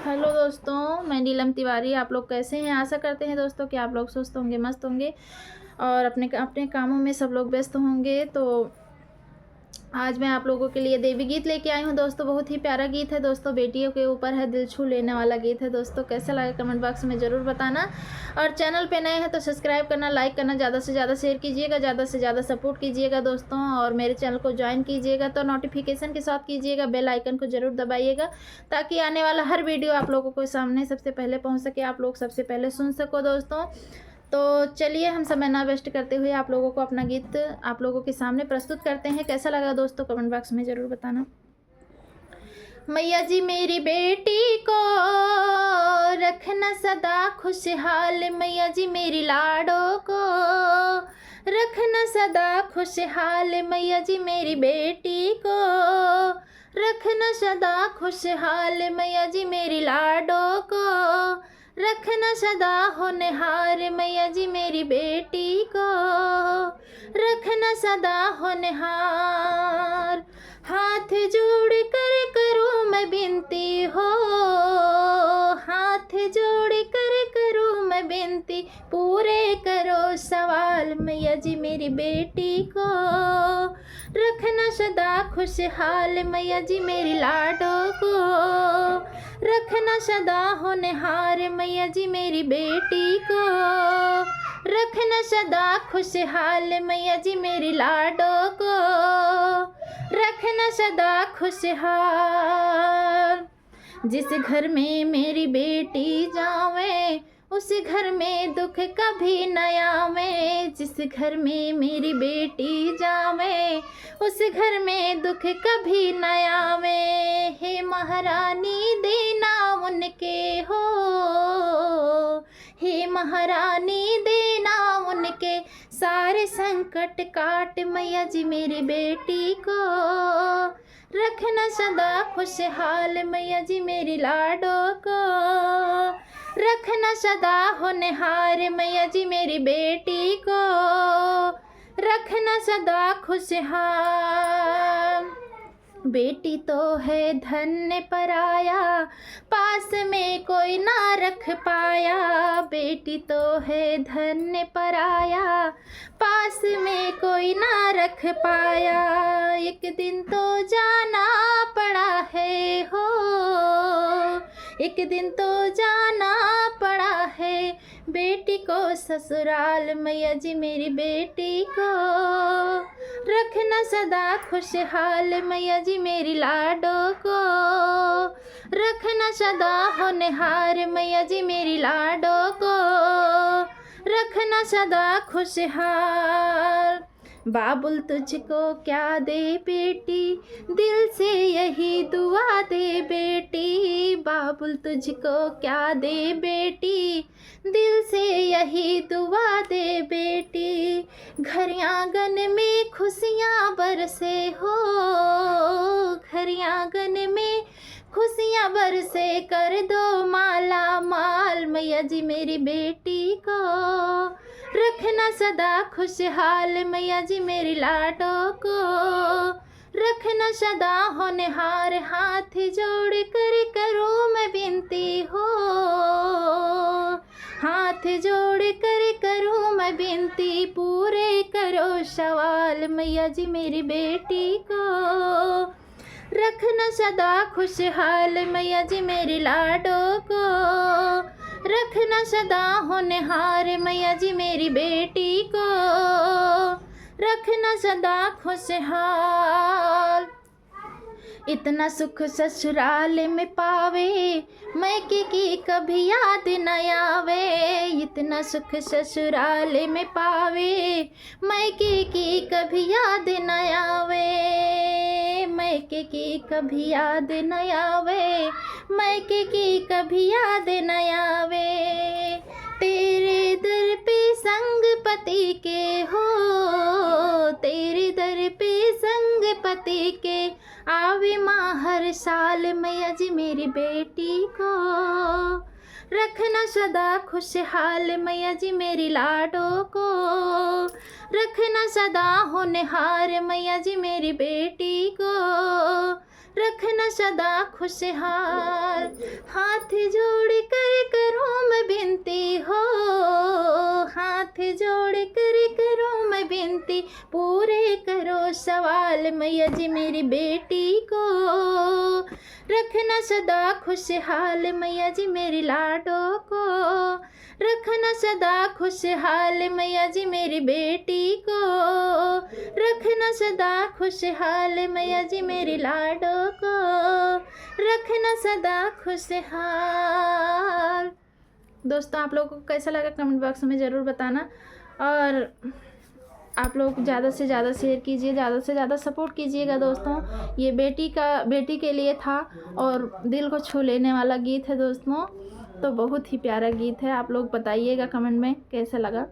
Hello दोस्तों, मैं नीलम तिवारी। आप लोग कैसे हैं? आशा करते हैं दोस्तों कि आप लोग स्वस्थ होंगे, मस्त होंगे और अपने अपने कामों में सब लोग व्यस्त होंगे। तो आज मैं आप लोगों के लिए देवी गीत लेके आई हूँ दोस्तों। बहुत ही प्यारा गीत है दोस्तों, बेटियों के ऊपर है, दिल छू लेने वाला गीत है दोस्तों। कैसा लगा कमेंट बॉक्स में ज़रूर बताना। और चैनल पे नए हैं तो सब्सक्राइब करना, लाइक करना, ज़्यादा से ज़्यादा शेयर कीजिएगा, ज़्यादा से ज़्यादा सपोर्ट कीजिएगा दोस्तों। और मेरे चैनल को ज्वाइन कीजिएगा तो नोटिफिकेशन के साथ कीजिएगा, बेल आइकन को ज़रूर दबाइएगा ताकि आने वाला हर वीडियो आप लोगों को सामने सबसे पहले पहुँच सके, आप लोग सबसे पहले सुन सको दोस्तों। तो चलिए हम समय ना वेस्ट करते हुए आप लोगों को अपना गीत आप लोगों के सामने प्रस्तुत करते हैं। कैसा लगा दोस्तों कमेंट बॉक्स में ज़रूर बताना। मैया जी मेरी बेटी को रखना सदा खुशहाल, मैया जी मेरी लाडो को रखना सदा खुशहाल, मैया जी मेरी बेटी को रखना सदा खुशहाल, मैया जी मेरी लाडो को रखना सदा होनहार, मैया जी मेरी बेटी को रखना सदा होनहार। हाथ जोड़ कर करूँ मैं बिनती हो, हाथ जोड़ कर करूँ मैं बिनती, पूरे करो सवाल, मैया जी मेरी बेटी को रखना सदा खुशहाल, मैया जी मेरी लाडो को रखना सदा होनहार, मैया जी मेरी बेटी को रखना सदा खुशहाल, मैया जी मेरी लाडो को रखना सदा खुशहाल। जिस घर में मेरी बेटी जावे उस घर में दुख कभी न आवे, जिस घर में मेरी बेटी जावे उस घर में दुख कभी न आवे। हे महारानी देना उनके हो, हे महारानी देना उनके सारे संकट काट, मैया जी मेरी बेटी को रखना सदा खुशहाल, मैया जी मेरी लाडो को रखना सदा होनहार, मैया जी मेरी बेटी को रखना सदा खुशहाल। बेटी तो है धन्य पराया, पास में कोई ना रख पाया, बेटी तो है धन्य पराया, पास में कोई ना रख पाया। एक दिन तो जाना पड़ा है हो, एक दिन तो जाना पड़ा है बेटी को ससुराल, मैया जी मेरी बेटी को रखना सदा खुशहाल, मैया जी मेरी लाडो को रखना सदा होनहार, मैया जी मेरी लाडो को रखना सदा खुशहाल। बाबुल तुझको क्या दे बेटी, दिल से यही दुआ दे बेटी, बाबुल तुझको क्या दे बेटी, दिल से यही दुआ दे बेटी। घर आंगन में खुशियाँ बरसे हो, घर आंगन में खुशियाँ बरसे, कर दो माला माल, मैया जी मेरी बेटी को रखना सदा खुशहाल, मैया जी मेरी लाडो को रखना सदा होनहार। हाथ जोड़ कर करूँ मैं बिनती हो, हाथ जोड़ कर करूँ मैं बिनती, पूरे करो सवाल, मैया जी मेरी बेटी को रखना सदा खुशहाल, मैया जी मेरी लाडो को रखना सदा होनहार, मैया जी मेरी बेटी को रखना सदा खुशहाल। इतना सुख ससुराल में पावे, मैके की कभी याद न आवे, इतना सुख ससुराल में पावे, मैके की कभी याद न आवे, मैके की कभी याद न आवे, मैके की कभी याद न आवे। तेरे दर पे संग पति के हो, तेरे दर पे संग पति के आवे माँ हर साल, मैया जी मेरी बेटी को रखना सदा खुशहाल, मैया जी मेरी लाडो को रखना सदा होनहार, मैया जी मेरी बेटी को रखना सदा खुशहाल। हाथ जोड़ कर करूँ मैं विनती हो, हाथ जोड़ कर करूँ मैं विनती, पूरे करो सवाल मैया जी मेरी बेटी को। रखना सदा खुशहाल मैया जी मेरी लाडो को, रखना सदा खुशहाल मैया जी मेरी बेटी को, रखना सदा खुशहाल मैया जी मेरी लाडो को, रखना सदा खुशहाल। दोस्तों आप लोगों को कैसा लगा कमेंट बॉक्स में ज़रूर बताना, और आप लोग ज़्यादा से ज़्यादा शेयर कीजिए, ज़्यादा से ज़्यादा सपोर्ट कीजिएगा दोस्तों। ये बेटी के लिए था और दिल को छू लेने वाला गीत है दोस्तों, तो बहुत ही प्यारा गीत है। आप लोग बताइएगा कमेंट में कैसा लगा।